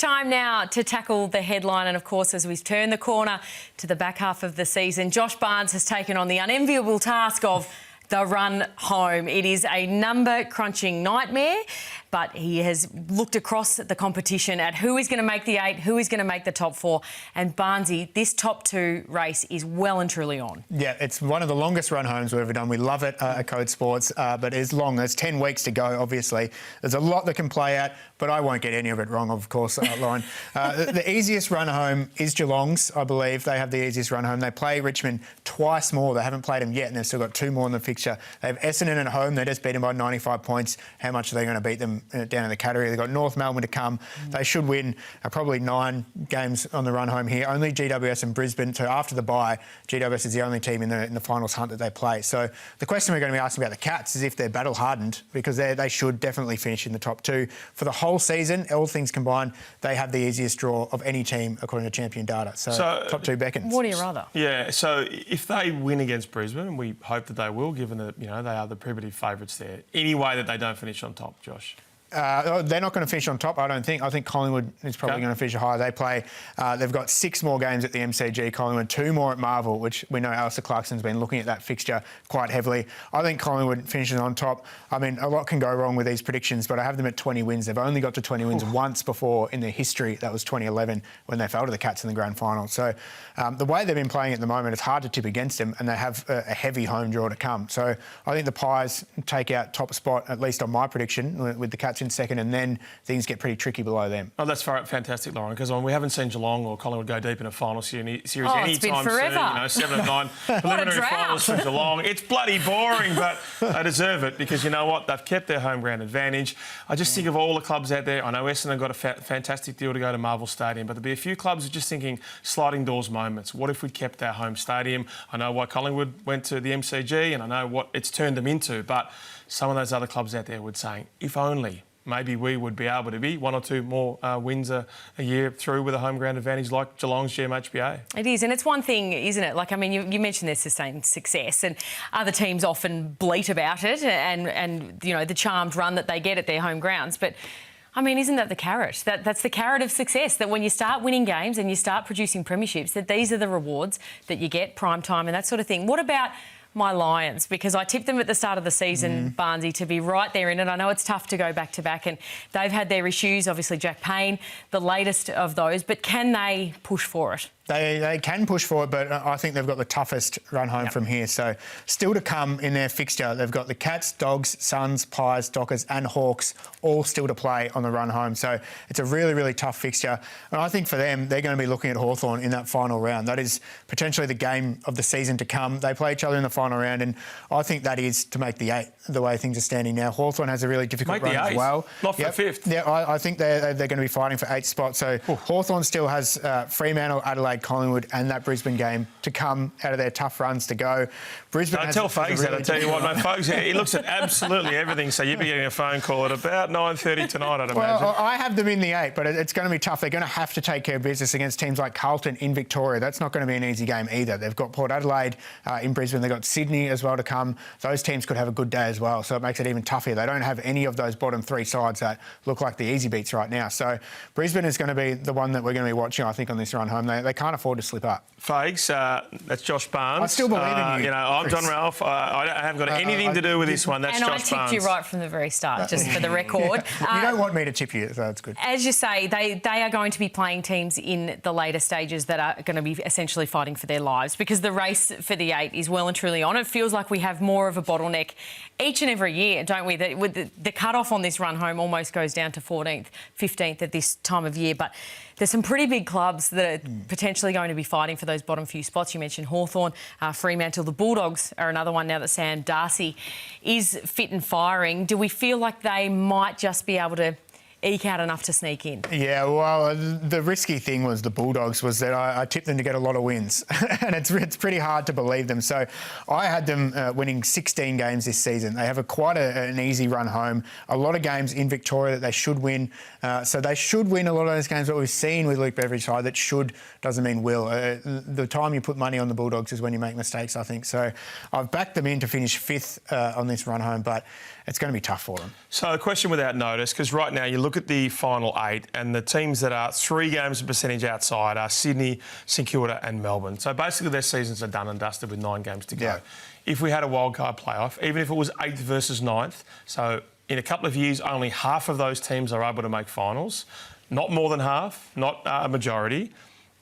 time now to tackle the headline. And, of course, as we turn the corner to the back half of the season, Josh Barnes has taken on the unenviable task of the run home. It is a number-crunching nightmare, but he has looked across the competition at who is going to make the 8, who is going to make the top 4. And Barnesy, this top 2 race is well and truly on. Yeah, it's one of the longest run homes we've ever done. We love it at Code Sports, but it's long. There's 10 weeks to go, obviously. There's a lot that can play at, but I won't get any of it wrong, of course, Lauren. The easiest run home is Geelong's, I believe. They have the easiest run home. They play Richmond twice more. They haven't played them yet, and they've still got 2 more in the fixture. They have Essendon at home. They just beat them by 95 points. How much are they going to beat them down in the category? They've got North Melbourne to come. They should win probably 9 games on the run home here. Only GWS and Brisbane. So after the bye, GWS is the only team in the finals hunt that they play. So the question we're going to be asking about the Cats is if they're battle hardened, because they should definitely finish in the top 2. For the whole season, all things combined, they have the easiest draw of any team according to champion data. So top 2 beckons. What do you rather? Yeah, so if they win against Brisbane, and we hope that they will, given that, you know, they are the prohibitive favourites there, any way that they don't finish on top, Josh? They're not going to finish on top, I don't think. I think Collingwood is probably going to finish higher. They play, they've got 6 more games at the MCG, Collingwood, 2 more at Marvel, which we know Alistair Clarkson's been looking at that fixture quite heavily. I think Collingwood finishes on top. I mean, a lot can go wrong with these predictions, but I have them at 20 wins. They've only got to 20 wins once before in their history. That was 2011 when they fell to the Cats in the grand final. So the way they've been playing at the moment, it's hard to tip against them, and they have a heavy home draw to come. So I think the Pies take out top spot, at least on my prediction, with the Cats in second, and then things get pretty tricky below them. Oh, that's fantastic, Lauren, because we haven't seen Geelong or Collingwood go deep in a final series it's been anytime forever. soon. You know, 7 of 9 preliminary finals for Geelong. It's bloody boring, but they deserve it because you know what? They've kept their home ground advantage. I just think of all the clubs out there. I know Essendon got a fantastic deal to go to Marvel Stadium, but there'll be a few clubs just thinking sliding doors moments. What if we kept our home stadium? I know why Collingwood went to the MCG, and I know what it's turned them into, but some of those other clubs out there would say, if only. Maybe we would be able to be 1 or 2 more wins a year through with a home ground advantage like Geelong's GMHBA. It is, and it's one thing, isn't it? Like, I mean, you mentioned their sustained success, and other teams often bleat about it and you know, the charmed run that they get at their home grounds. But, I mean, isn't that the carrot? That's the carrot of success, that when you start winning games and you start producing premierships, that these are the rewards that you get, prime time and that sort of thing. What about my Lions? Because I tipped them at the start of the season, Barnesy, to be right there in it. I know it's tough to go back-to-back, and they've had their issues, obviously Jack Payne, the latest of those, but can they push for it? They can push for it, but I think they've got the toughest run home from here. So still to come in their fixture, they've got the Cats, Dogs, Suns, Pies, Dockers and Hawks all still to play on the run home. So it's a really, really tough fixture. And I think for them, they're going to be looking at Hawthorn in that final round. That is potentially the game of the season to come. They play each other in the final round, and I think that is to make the 8, the way things are standing now. Hawthorn has a really difficult run as well. Not for 5th. Yeah, I think they're going to be fighting for 8th spot. So Hawthorn still has Fremantle, Adelaide, Collingwood and that Brisbane game to come out of their tough runs to go. Brisbane I tell Fogs that. I tell you what, mate, Fogs, he looks at absolutely everything. So you'll be getting a phone call at about 9:30 tonight, I'd imagine. Well, I have them in the 8, but it's going to be tough. They're going to have to take care of business against teams like Carlton in Victoria. That's not going to be an easy game either. They've got Port Adelaide in Brisbane. They've got Sydney as well to come. Those teams could have a good day as well, so it makes it even tougher. They don't have any of those bottom 3 sides that look like the easy beats right now. So Brisbane is going to be the one that we're going to be watching, I think, on this run home. They can't afford to slip up. Fags, that's Josh Barnes. I still believe in you. You know, I'm John Ralph. I haven't got anything to do with this one. That's Josh Barnes. And I tipped you right from the very start, just for the record. You don't want me to tip you, so that's good. As you say, they are going to be playing teams in the later stages that are going to be essentially fighting for their lives, because the race for the 8 is well and truly on. It feels like we have more of a bottleneck each and every year, don't we? The cut-off on this run home almost goes down to 14th, 15th at this time of year. But there's some pretty big clubs that are potentially going to be fighting for those bottom few spots. You mentioned Hawthorn, Fremantle. The Bulldogs are another one now that Sam Darcy is fit and firing. Do we feel like they might just be able to eke out enough to sneak in? Yeah, well, the risky thing was the Bulldogs was that I tipped them to get a lot of wins, and it's pretty hard to believe them. So I had them winning 16 games this season. They have quite an easy run home. A lot of games in Victoria that they should win. So they should win a lot of those games. What we've seen with Luke Beveridge side, that should doesn't mean will. The time you put money on the Bulldogs is when you make mistakes, I think. So I've backed them in to finish 5th on this run home, but it's going to be tough for them. So a question without notice, because right now you look look at the final 8, and the teams that are 3 games of percentage outside are Sydney, St Kilda and Melbourne. So basically their seasons are done and dusted with 9 games to go. Yeah. If we had a wildcard playoff, even if it was 8th versus 9th, so in a couple of years only half of those teams are able to make finals, not more than half, not a majority,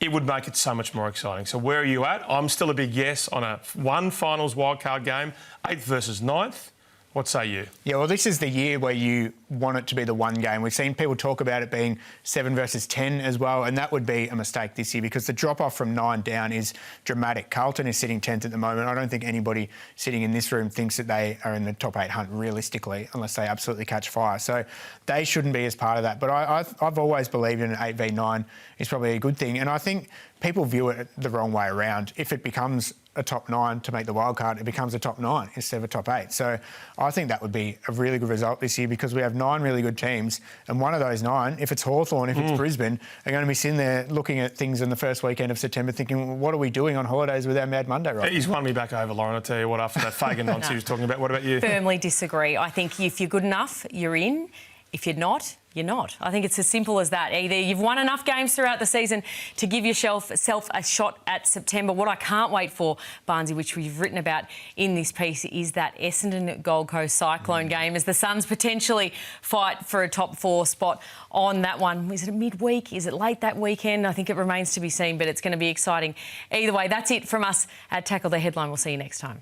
it would make it so much more exciting. So where are you at? I'm still a big yes on a one finals wildcard game, 8th versus 9th. What say you? Yeah, well, this is the year where you want it to be the one game. We've seen people talk about it being 7 versus 10 as well, and that would be a mistake this year because the drop-off from 9 down is dramatic. Carlton is sitting 10th at the moment. I don't think anybody sitting in this room thinks that they are in the top 8 hunt realistically, unless they absolutely catch fire. So they shouldn't be as part of that. But I've always believed in an 8v9 is probably a good thing, and I think people view it the wrong way around. If it becomes a top 9 to make the wild card, it becomes a top 9 instead of a top 8. So I think that would be a really good result this year because we have 9 really good teams, and one of those 9, if it's Hawthorn, if it's Brisbane, are going to be sitting there looking at things in the first weekend of September thinking, well, what are we doing on holidays with our Mad Monday, right? He's won me back over, Lauren, I'll tell you what, after that Fagan nonsense he was talking about. What about you? Firmly disagree. I think if you're good enough, you're in. If you're not, you're not. I think it's as simple as that. Either you've won enough games throughout the season to give yourself a shot at September. What I can't wait for, Barnesy, which we've written about in this piece, is that Essendon Gold Coast Cyclone game as the Suns potentially fight for a top 4 spot on that one. Is it a midweek? Is it late that weekend? I think it remains to be seen, but it's going to be exciting. Either way, that's it from us at Tackle the Headline. We'll see you next time.